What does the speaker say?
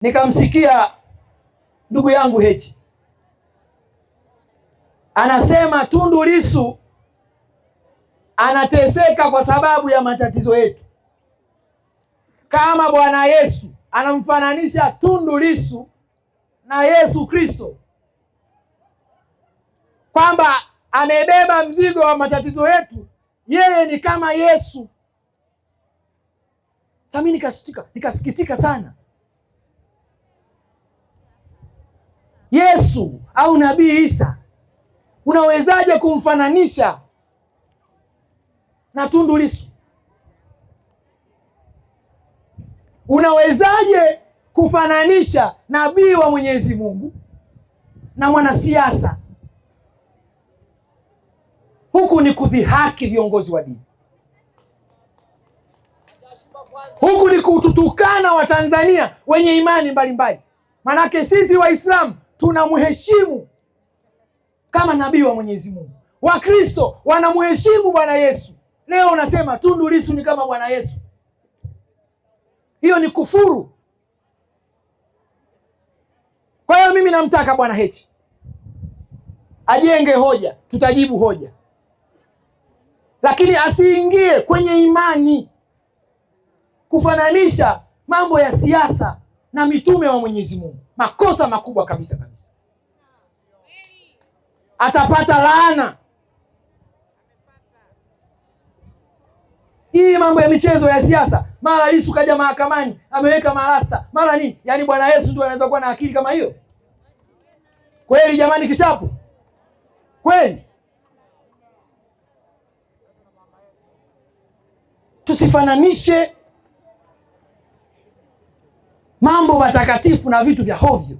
Nikamsikia ndugu yangu Heche anasema Tundu Lissu anateseka kwa sababu ya matatizo yetu. Kama Bwana Yesu anamfananisha Tundu Lissu na Yesu Kristo, kwamba amebeba mzigo wa matatizo yetu, yeye ni kama Yesu. Sasa mimi nikasikitika sana. Yesu au Nabii Isa unawezaje kumfananisha na Tundu Lissu? Unawezaje kufananisha nabii wa Mwenyezi Mungu na mwanasiasa? Huku ni kudhihaki viongozi wa dini, huku ni kututukana Watanzania wenye imani mbalimbali. Manake sisi Waislamu tunamheshimu kama nabii wa Mwenyezi Mungu, Wakristo wanamheshimu Bwana Yesu. Leo unasema Tundu Lissu ni kama Bwana Yesu. Hiyo ni kufuru. Kwa hiyo mimi namtaka Bwana Heche ajenge hoja, tutajibu hoja, lakini asiingie kwenye imani kufananisha mambo ya siasa na mitume wa Mwenyezi Mungu. Makosa makubwa kabisa kabisa. Atapata laana. Hii mambo ya michezo ya siasa, mara Lissu kaja mahakamani ameweka marasta, mara nini? Yaani Bwana Yesu ndio anaweza kuwa na akili kama hiyo? Kweli jamani, kishapo kweli? Tusifananishe mambo matakatifu na vitu vya hovyo.